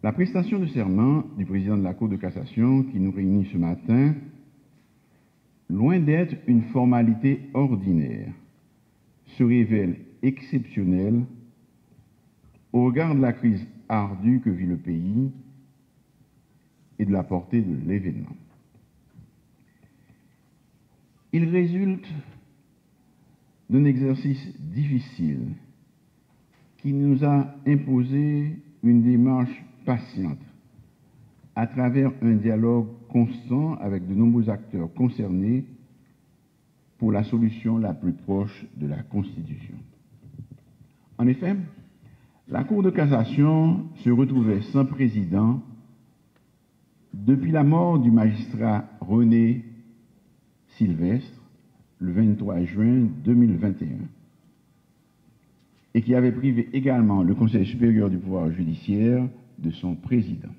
La prestation de serment du président de la Cour de cassation qui nous réunit ce matin, loin d'être une formalité ordinaire, se révèle exceptionnelle au regard de la crise ardue que vit le pays et de la portée de l'événement. Il résulte d'un exercice difficile qui nous a imposé une démarche patiente à travers un dialogue constant avec de nombreux acteurs concernés pour la solution la plus proche de la Constitution. En effet, la Cour de cassation se retrouvait sans président depuis la mort du magistrat René Sylvestre le 23 juin 2021 et qui avait privé également le Conseil supérieur du pouvoir judiciaire de son président.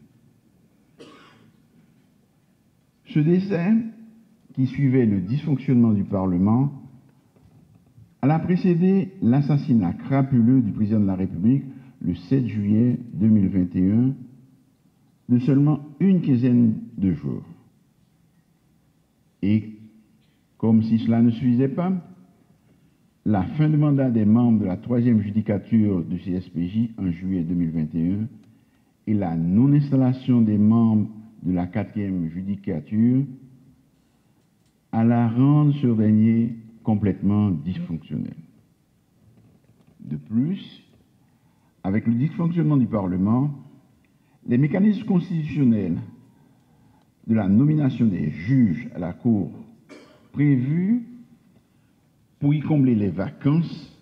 Ce décès, qui suivait le dysfonctionnement du Parlement, a précédé l'assassinat crapuleux du président de la République le 7 juillet 2021 de seulement une quinzaine de jours. Et comme si cela ne suffisait pas, la fin de mandat des membres de la 3e judicature du CSPJ en juillet 2021 et la non-installation des membres de la 4e judicature à la rendre ce dernier complètement dysfonctionnel. De plus, avec le dysfonctionnement du Parlement, les mécanismes constitutionnels de la nomination des juges à la Cour prévus pour y combler les vacances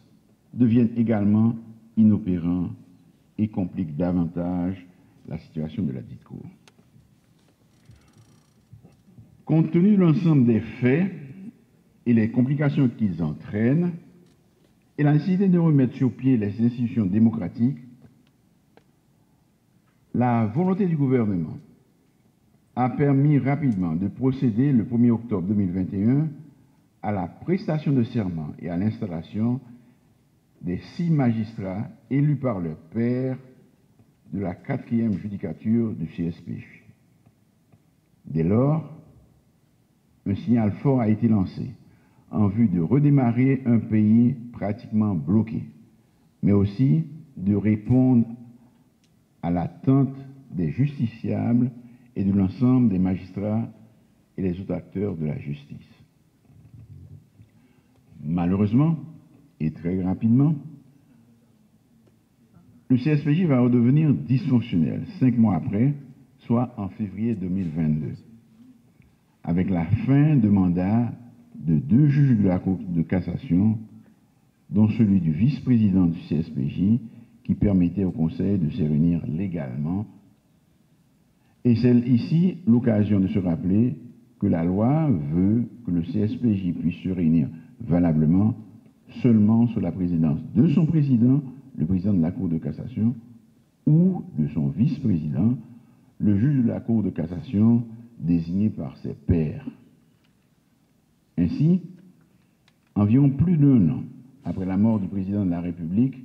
deviennent également inopérants et compliquent davantage la situation de la dite Cour. Compte tenu de l'ensemble des faits et les complications qu'ils entraînent, et la nécessité de remettre sur pied les institutions démocratiques, la volonté du gouvernement a permis rapidement de procéder le 1er octobre 2021 à la prestation de serment et à l'installation des 6 magistrats élus par leurs pairs de la 4e judicature du CSPJ. Dès lors, un signal fort a été lancé en vue de redémarrer un pays pratiquement bloqué, mais aussi de répondre à l'attente des justiciables et de l'ensemble des magistrats et les autres acteurs de la justice. Malheureusement, et très rapidement, le CSPJ va redevenir dysfonctionnel 5 mois après, soit en février 2022, avec la fin de mandat de 2 juges de la Cour de cassation, dont celui du vice-président du CSPJ, qui permettait au Conseil de se réunir légalement. Et c'est ici l'occasion de se rappeler que la loi veut que le CSPJ puisse se réunir valablement seulement sous la présidence de son président, le président de la Cour de cassation, ou de son vice-président, le juge de la Cour de cassation désigné par ses pairs. Ainsi, environ plus d'1 an après la mort du président de la République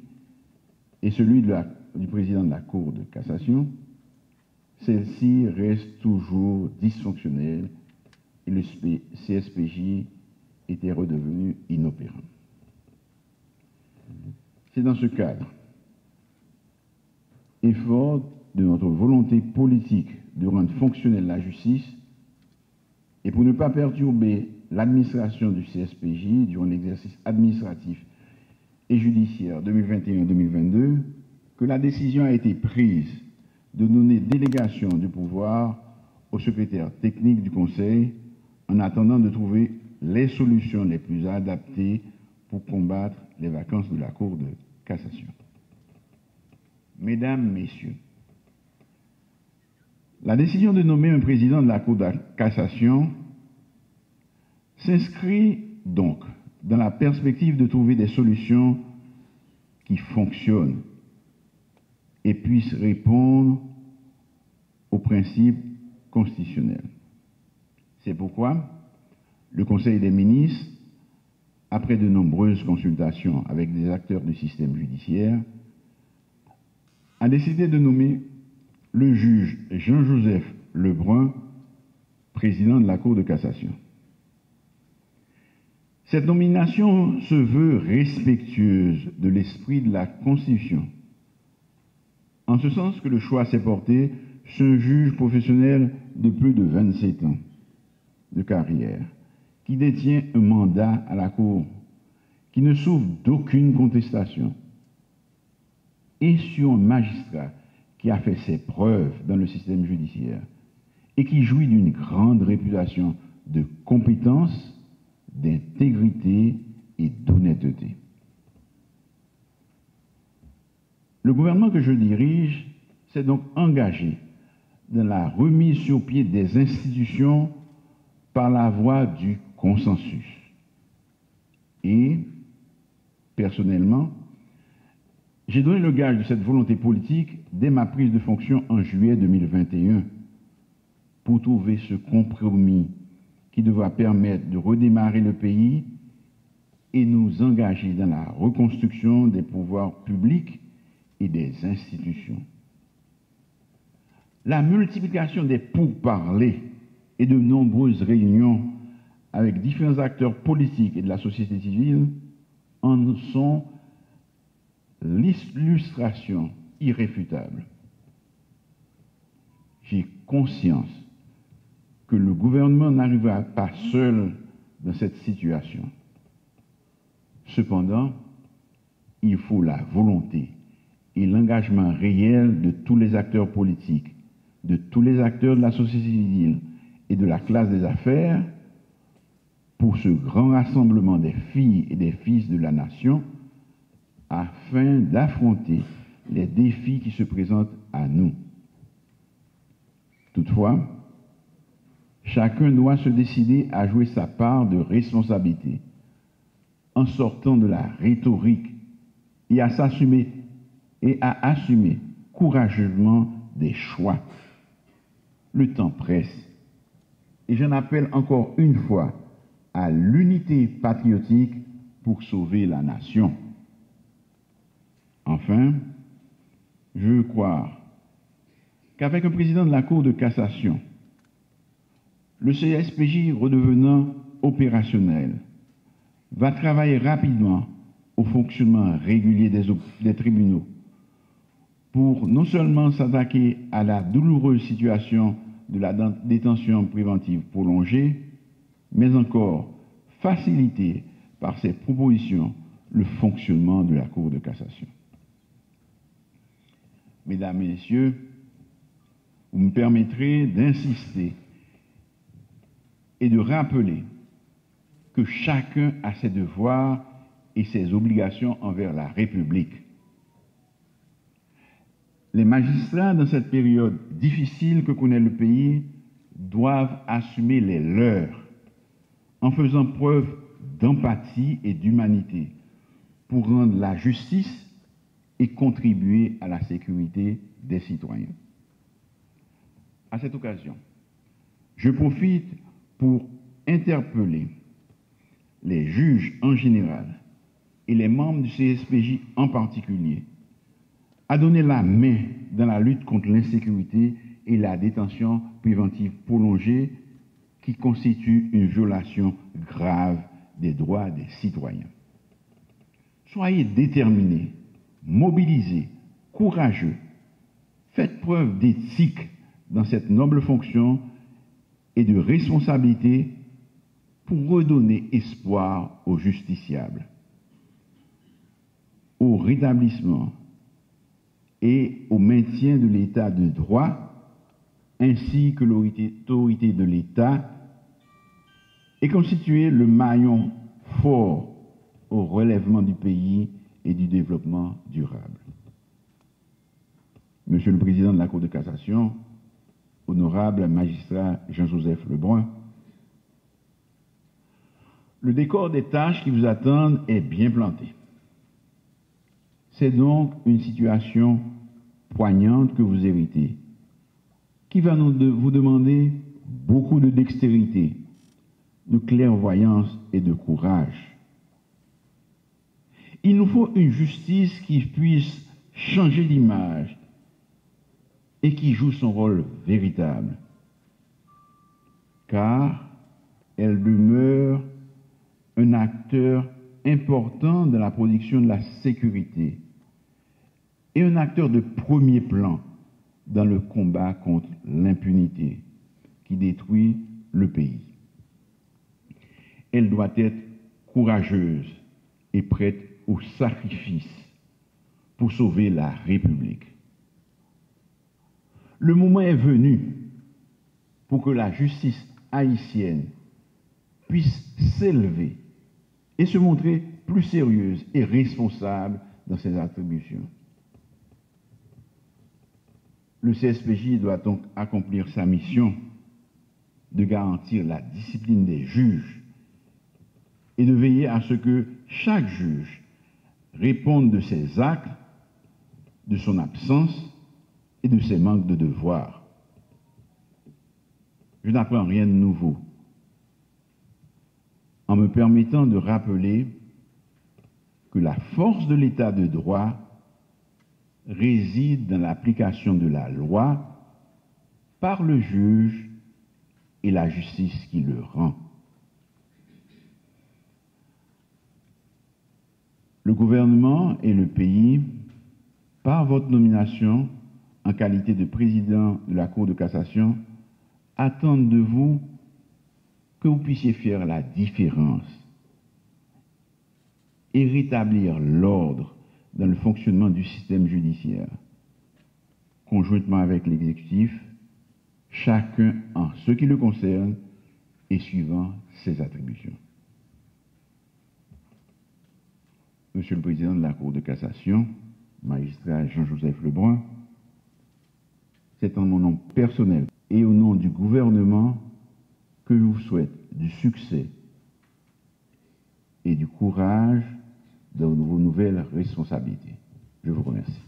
et celui du président de la Cour de cassation, celle-ci reste toujours dysfonctionnelle et le CSPJ était redevenu inopérant. C'est dans ce cadre, et fort de notre volonté politique de rendre fonctionnelle la justice, et pour ne pas perturber l'administration du CSPJ durant l'exercice administratif et judiciaire 2021-2022, que la décision a été prise de donner délégation du pouvoir au secrétaire technique du Conseil en attendant de trouver les solutions les plus adaptées pour combattre les vacances de la Cour de cassation. Mesdames, Messieurs, la décision de nommer un président de la Cour de cassation s'inscrit donc dans la perspective de trouver des solutions qui fonctionnent et puissent répondre aux principes constitutionnels. C'est pourquoi le Conseil des ministres, après de nombreuses consultations avec des acteurs du système judiciaire, a décidé de nommer le juge Jean-Joseph Lebrun, président de la Cour de cassation. Cette nomination se veut respectueuse de l'esprit de la Constitution, en ce sens que le choix s'est porté sur un juge professionnel de plus de 27 ans de carrière, qui détient un mandat à la Cour, qui ne souffre d'aucune contestation, et sur un magistrat qui a fait ses preuves dans le système judiciaire et qui jouit d'une grande réputation de compétence, d'intégrité et d'honnêteté. Le gouvernement que je dirige s'est donc engagé dans la remise sur pied des institutions par la voie du consensus. Et, personnellement, j'ai donné le gage de cette volonté politique dès ma prise de fonction en juillet 2021 pour trouver ce compromis qui devra permettre de redémarrer le pays et nous engager dans la reconstruction des pouvoirs publics et des institutions. La multiplication des pourparlers et de nombreuses réunions avec différents acteurs politiques et de la société civile en sont l'illustration irréfutable. J'ai conscience que le gouvernement n'arrivera pas seul dans cette situation. Cependant, il faut la volonté et l'engagement réel de tous les acteurs politiques, de tous les acteurs de la société civile et de la classe des affaires pour ce grand rassemblement des filles et des fils de la nation afin d'affronter les défis qui se présentent à nous. Toutefois, chacun doit se décider à jouer sa part de responsabilité en sortant de la rhétorique et à s'assumer et à assumer courageusement des choix. Le temps presse et j'en appelle encore une fois à l'unité patriotique pour sauver la nation. Enfin, je veux croire qu'avec un président de la Cour de cassation, le CSPJ redevenant opérationnel, va travailler rapidement au fonctionnement régulier des tribunaux pour non seulement s'attaquer à la douloureuse situation de la détention préventive prolongée, mais encore faciliter par ses propositions le fonctionnement de la Cour de cassation. Mesdames et Messieurs, vous me permettrez d'insister et de rappeler que chacun a ses devoirs et ses obligations envers la République. Les magistrats, dans cette période difficile que connaît le pays, doivent assumer les leurs en faisant preuve d'empathie et d'humanité pour rendre la justice et contribuer à la sécurité des citoyens. À cette occasion, je profite pour interpeller les juges en général et les membres du CSPJ en particulier à donner la main dans la lutte contre l'insécurité et la détention préventive prolongée qui constitue une violation grave des droits des citoyens. Soyez déterminés, mobilisés, courageux, faites preuve d'éthique dans cette noble fonction et de responsabilité pour redonner espoir aux justiciables, au rétablissement et au maintien de l'état de droit, ainsi que l'autorité de l'État, et constituer le maillon fort au relèvement du pays et du développement durable. Monsieur le Président de la Cour de cassation, honorable magistrat Jean-Joseph Lebrun, le décor des tâches qui vous attendent est bien planté. C'est donc une situation poignante que vous héritez, qui va vous demander beaucoup de dextérité, de clairvoyance et de courage. Il nous faut une justice qui puisse changer d'image et qui joue son rôle véritable, car elle demeure un acteur important dans la production de la sécurité et un acteur de premier plan dans le combat contre l'impunité qui détruit le pays. Elle doit être courageuse et prête au sacrifice pour sauver la République. Le moment est venu pour que la justice haïtienne puisse s'élever et se montrer plus sérieuse et responsable dans ses attributions. Le CSPJ doit donc accomplir sa mission de garantir la discipline des juges et de veiller à ce que chaque juge réponde de ses actes, de son absence et de ses manques de devoir. Je n'apprends rien de nouveau en me permettant de rappeler que la force de l'état de droit réside dans l'application de la loi par le juge et la justice qui le rend. Le gouvernement et le pays, par votre nomination en qualité de président de la Cour de cassation, attendent de vous que vous puissiez faire la différence et rétablir l'ordre dans le fonctionnement du système judiciaire, conjointement avec l'exécutif, chacun en ce qui le concerne et suivant ses attributions. Monsieur le Président de la Cour de cassation, magistrat Jean-Joseph Lebrun, c'est en mon nom personnel et au nom du gouvernement que je vous souhaite du succès et du courage dans vos nouvelles responsabilités. Je vous remercie.